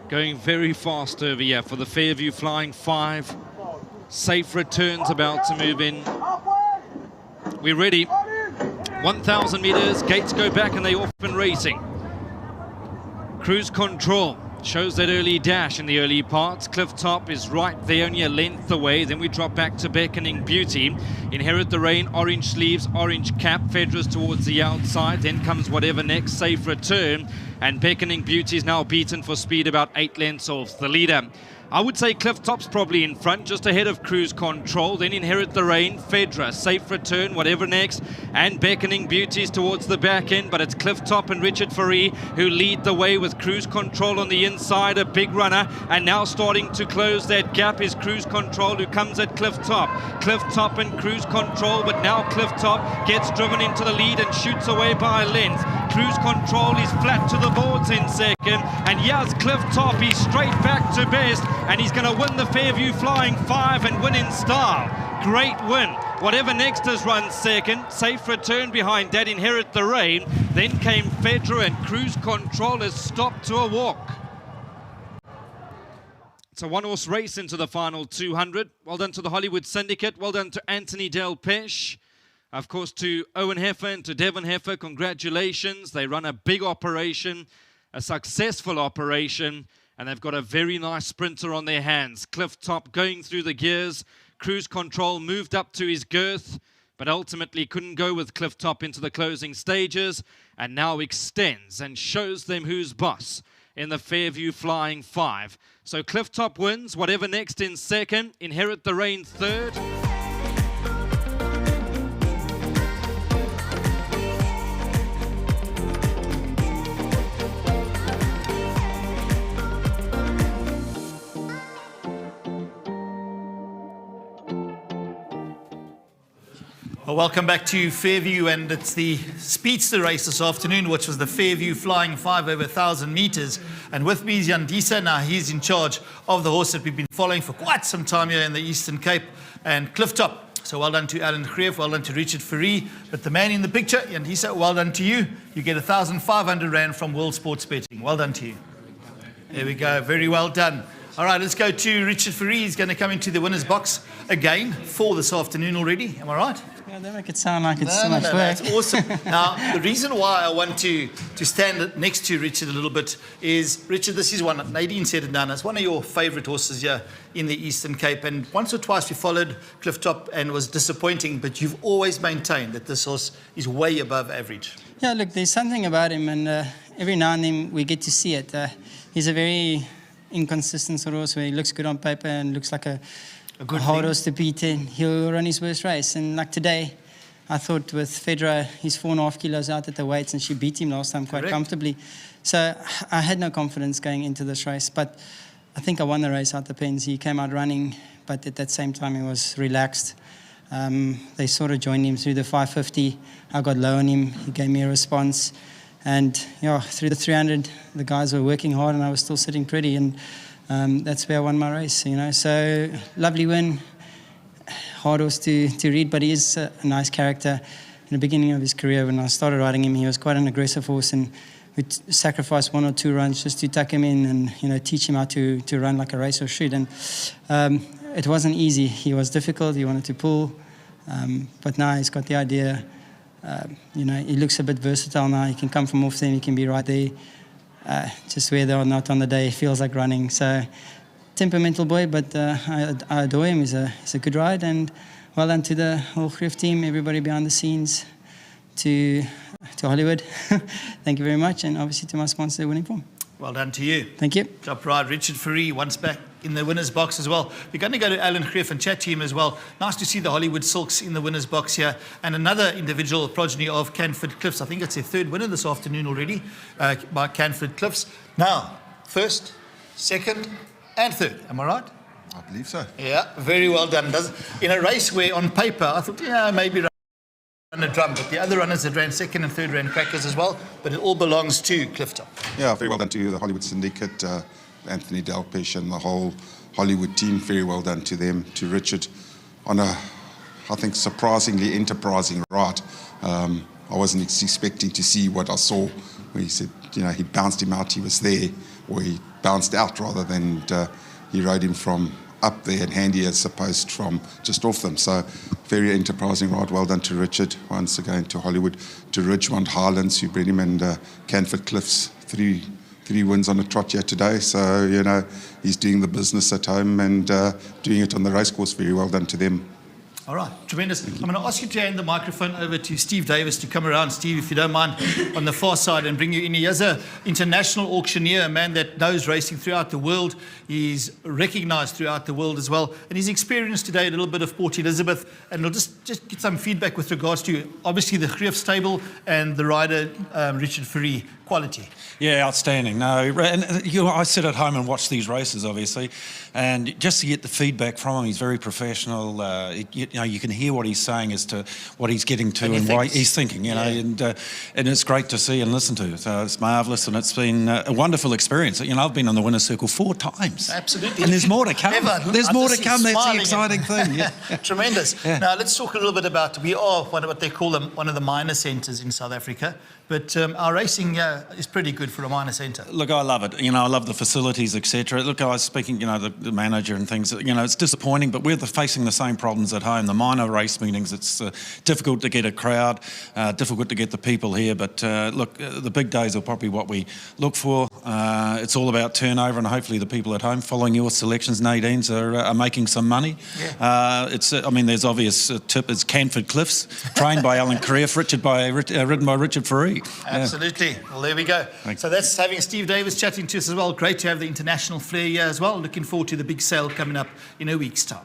Going very fast over here for the Fairview Flying 5. Safe returns about to move in. We're ready. 1,000 meters, gates go back and they off and racing. Cruise Control shows that early dash in the early parts. Cliff Top is right there, only a length away. Then we drop back to Beckoning Beauty. Inherit the Rain, orange sleeves, orange cap. Fedras towards the outside. Then comes whatever next, Safe Return. And Beckoning Beauty is now beaten for speed, about 8 lengths off the leader. I would say Cliff Top's probably in front, just ahead of Cruise Control. Then Inherit the Rain, Fedra, Safe Return, whatever next. And Beckoning Beauties towards the back end. But it's Cliff Top and Richard Fourie who lead the way with Cruise Control on the inside, a big runner. And now starting to close that gap is Cruise Control, who comes at Cliff Top. Cliff Top and Cruise Control, but now Cliff Top gets driven into the lead and shoots away by a length. Cruise Control is flat to the boards in second. And here's Cliff Top, he's straight back to best. And he's going to win the Fairview Flying 5 and win in style. Great win. Whatever next has run second. Safe Return behind that, Inherit the Rain. Then came Fedra, and Cruise Control has stopped to a walk. It's a one-horse race into the final 200. Well done to the Hollywood Syndicate. Well done to Anthony Delpeche. Of course, to Owen Heffer and to Devon Heffer, congratulations. They run a big operation, a successful operation. And they've got a very nice sprinter on their hands. Cliff Top going through the gears. Cruise Control moved up to his girth, but ultimately couldn't go with Cliff Top into the closing stages, and now extends and shows them who's boss in the Fairview Flying 5. So Cliff Top wins, whatever next in second. Inherit the Rain third. Well, welcome back to Fairview, and it's the speedster race this afternoon, which was the Fairview Flying 5 over 1,000 meters. And with me is Yandisa. Now he's in charge of the horse that we've been following for quite some time here in the Eastern Cape, and Cliff Top. So well done to Alan Greef, well done to Richard Fourie. But the man in the picture, Yandisa, well done to you. You get 1,500 Rand from World Sports Betting. Well done to you. There we go, very well done. All right, let's go to Richard Fourie. He's going to come into the winner's box again for this afternoon already. Am I right? Yeah, they make it sound like it's so much work. That's awesome. Now, the reason why I want to stand next to Richard a little bit is, Richard, this is one, Nadine said it down, it's one of your favourite horses here in the Eastern Cape. And once or twice we followed Cliff Top and was disappointing, but you've always maintained that this horse is way above average. Yeah, look, there's something about him, and every now and then we get to see it. He's a very inconsistent sort of horse where he looks good on paper and looks like a hard horse to beat, and he'll run his worst race. And like today, I thought with Fedra, he's 4.5 kilos out at the weights, and she beat him last time quite comfortably. So I had no confidence going into this race, but I think I won the race out the pens. He came out running, but at that same time he was relaxed. They sort of joined him through the 550. I got low on him. He gave me a response. And yeah, through the 300, the guys were working hard, and I was still sitting pretty, and that's where I won my race, you know. So lovely win, hard horse to read, but he is a nice character. In the beginning of his career, when I started riding him, he was quite an aggressive horse, and we'd sacrifice 1 or 2 runs just to tuck him in and, you know, teach him how to run like a racehorse should. And it wasn't easy. He was difficult. He wanted to pull, but now he's got the idea. You know, he looks a bit versatile now. He can come from off there, he can be right there. Just whether or not on the day he feels like running. So, temperamental boy, but I adore him. He's a good ride, and well done to the whole Greef team, everybody behind the scenes, to Hollywood. Thank you very much, and obviously to my sponsor, Winning Form. Well done to you. Thank you. Top ride, Richard Fourie, once back in the winner's box as well. We're going to go to Alan Greef and chat to him as well. Nice to see the Hollywood Silks in the winner's box here. And another individual progeny of Canford Cliffs. I think it's their third winner this afternoon already by Canford Cliffs. Now, first, second, and third. Am I right? I believe so. Yeah, very well done. In a race where on paper I thought, yeah, maybe run a drum, but the other runners that ran second and third ran crackers as well, but it all belongs to Cliff Top. Yeah, very well done to the Hollywood Syndicate, Anthony Delpeche and the whole Hollywood team. Very well done to them, to Richard, on a, I think, surprisingly enterprising ride. I wasn't expecting to see what I saw, where he said, you know, he bounced him out, he was there, or he bounced out rather than he rode him from up there and handy as opposed from just off them. So very enterprising ride. Well done to Richard, once again to Hollywood, to Richmond Highlands who bred him, and Canford Cliffs, three wins on a trot here today. So, you know, he's doing the business at home and doing it on the racecourse. Very well done to them. All right, tremendous. I'm going to ask you to hand the microphone over to Steve Davis to come around. Steve, if you don't mind, on the far side and bring you in. He is an international auctioneer, a man that knows racing throughout the world. He's recognised throughout the world as well. And he's experienced today a little bit of Port Elizabeth. And we'll just get some feedback with regards to, obviously, the Greef stable and the rider, Richard Fourie, quality. Yeah, outstanding. No, and I sit at home and watch these races, obviously, and just to get the feedback from him, he's very professional. You know, you can hear what he's saying as to what he's getting to and why he's thinking. You know, and it's great to see and listen to. So it's marvellous, and it's been a wonderful experience. You know, I've been on the winner's circle 4 times. Absolutely. And there's more to come. There's more to come. That's the exciting thing. Yeah. Tremendous. Yeah. Now let's talk a little bit about. We are what they call one of the minor centres in South Africa. But our racing is pretty good for a minor centre. Look, I love it. You know, I love the facilities, etc. Look, I was speaking, you know, the manager and things. You know, it's disappointing, but we're facing the same problems at home. The minor race meetings, it's difficult to get a crowd, difficult to get the people here. But look, the big days are probably what we look for. It's all about turnover, and hopefully the people at home following your selections, Nadine's, are making some money. Yeah. I mean, there's obvious tip is Canford Cliffs, trained by Alan Greef, ridden by Richard Fourie. Absolutely. Yeah. Well, there we go. Thanks. So that's having Steve Davis chatting to us as well. Great to have the international flair here as well. Looking forward to the big sale coming up in a week's time.